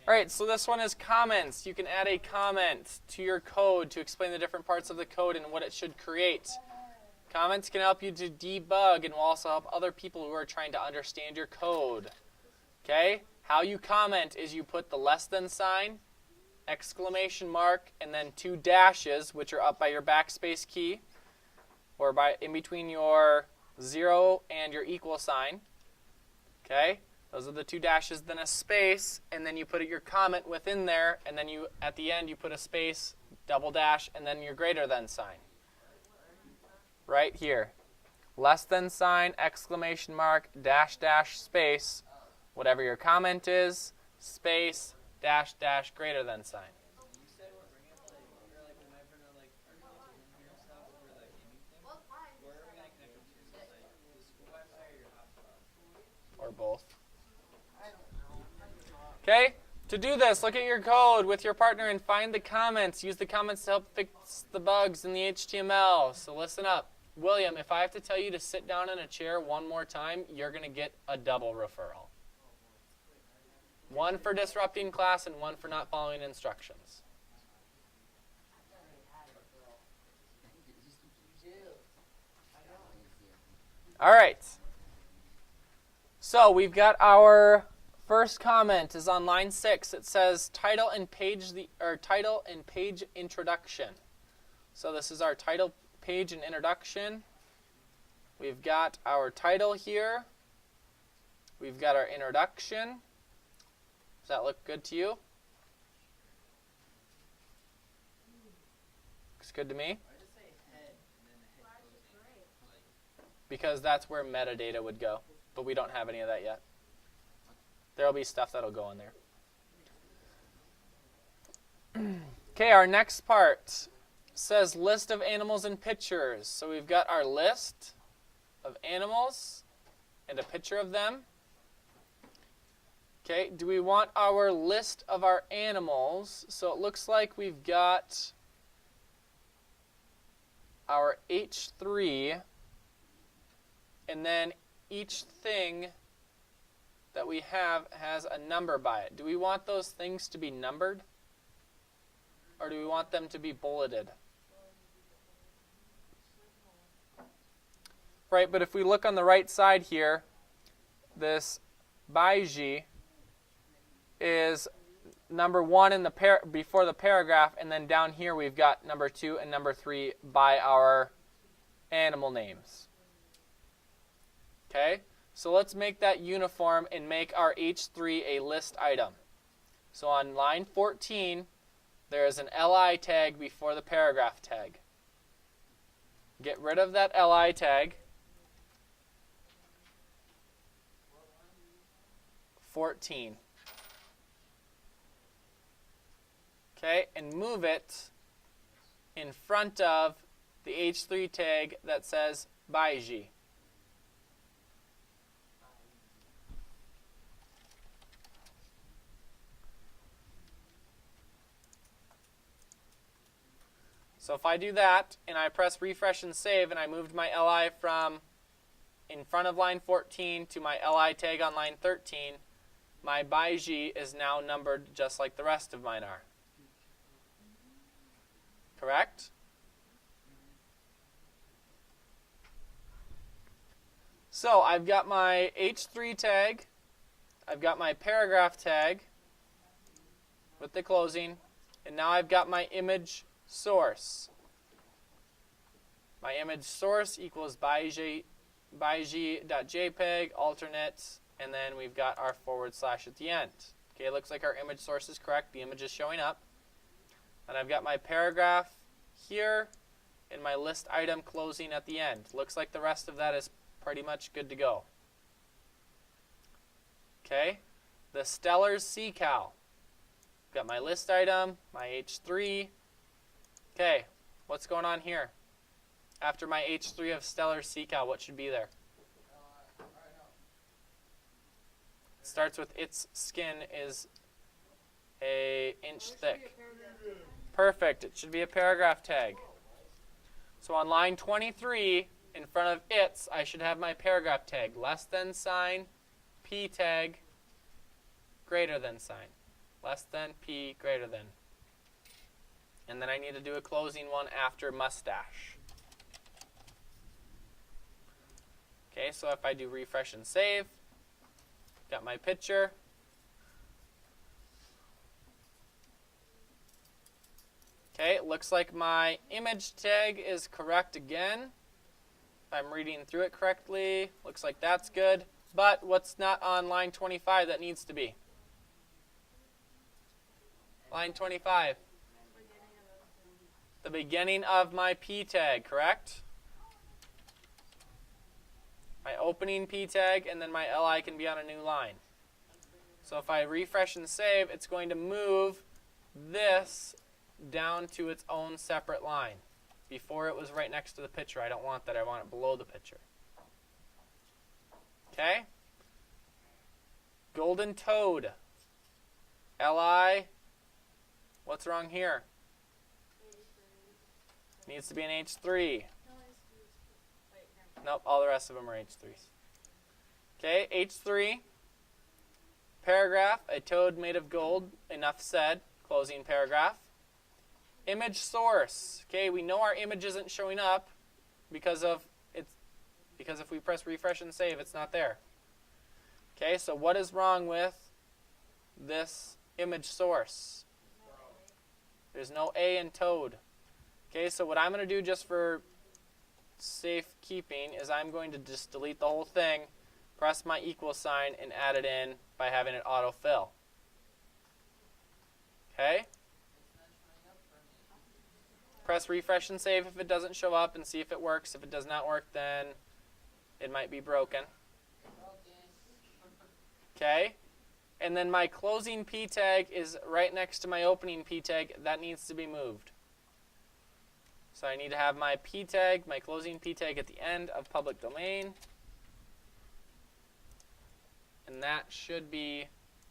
All right, so this one is comments. You can add a comment to your code to explain the different parts of the code and what it should create. Comments can help you to debug and will also help other people who are trying to understand your code. Okay? How you comment is you put the less than sign, exclamation mark, and then 2 dashes, which are up by your backspace key, or by in between your 0 and your equal sign. Okay? Those are the 2 dashes, then a space, and then you put your comment within there, and then you at the end you put a space, double dash, and then your greater than sign. Right here. Less than sign, exclamation mark, dash, dash, space, whatever your comment is, space, dash, dash, greater than sign. You said we're bringing up whenever our here and stuff, we're gaming thing. Where are we going to connect them to? The school Wi-Fi or your hotspot? Or both. Okay? To do this, look at your code with your partner and find the comments. Use the comments to help fix the bugs in the HTML. So listen up. William, if I have to tell you to sit down in a chair one more time, you're going to get a double referral. 1 for disrupting class and 1 for not following instructions. All right. So we've got our first comment is on line 6. It says title and page introduction. So this is our title page and introduction. We've got our title here. We've got our introduction. Does that look good to you? Looks good to me. Because that's where metadata would go. But we don't have any of that yet. There will be stuff that will go in there. Okay, our next part says list of animals and pictures. So we've got our list of animals and a picture of them. Okay, do we want our list of our animals? So it looks like we've got our H3, and then each thing that we have has a number by it. Do we want those things to be numbered? Or do we want them to be bulleted? Right, but if we look on the right side here, this baiji is number 1 in the before the paragraph, and then down here we've got number 2 and number 3 by our animal names. Okay, so let's make that uniform and make our H3 a list item. So on line 14, there is an li tag before the paragraph tag. Get rid of that li tag. 14. Okay, and move it in front of the H3 tag that says baiji. So if I do that, and I press refresh and save, and I moved my li from in front of line 14 to my li tag on line 13, my baiji is now numbered just like the rest of mine are. Correct? So I've got my H3 tag, I've got my paragraph tag with the closing, and now I've got my image source. My image source equals baiji.jpg alternate, and then we've got our / at the end. Okay, it looks like our image source is correct. The image is showing up. And I've got my paragraph here and my list item closing at the end. Looks like the rest of that is pretty much good to go. Okay, the Stellar's sea cow. Got my list item, my H3. Okay, what's going on here? After my H3 of Stellar's sea cow, what should be there? It starts with its skin is an inch thick. Perfect. It should be a paragraph tag. So on line 23, in front of its, I should have my paragraph tag. Less than sign, p tag, greater than sign. less than, P greater than. And then I need to do a closing one after mustache. Okay, so if I do refresh and save, got my picture. Okay, it looks like my image tag is correct again. I'm reading through it correctly. Looks like that's good. But what's not on line 25 that needs to be? Line 25. The beginning of my P tag, correct? My opening P tag and then my LI can be on a new line. So if I refresh and save, it's going to move this down to its own separate line. Before it was right next to the picture. I don't want that. I want it below the picture. Okay? Golden toad. LI. What's wrong here? Needs to be an H3. Nope, all the rest of them are H3s. Okay, H3. Paragraph, a toad made of gold. Enough said. Closing paragraph. Image source. Okay, we know our image isn't showing up because if we press refresh and save, it's not there. Okay, so what is wrong with this image source? There's no A in toad. Okay, so what I'm going to do just for safekeeping is I'm going to just delete the whole thing, press my equal sign, and add it in by having it autofill. Okay? Press refresh and save if it doesn't show up and see if it works. If it does not work, then it might be broken. Okay? And then my closing P tag is right next to my opening P tag. That needs to be moved. So I need to have my P tag, my closing P tag at the end of public domain. And that should be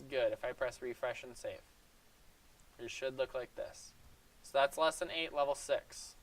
good if I press refresh and save. It should look like this. So that's lesson 8, level 6.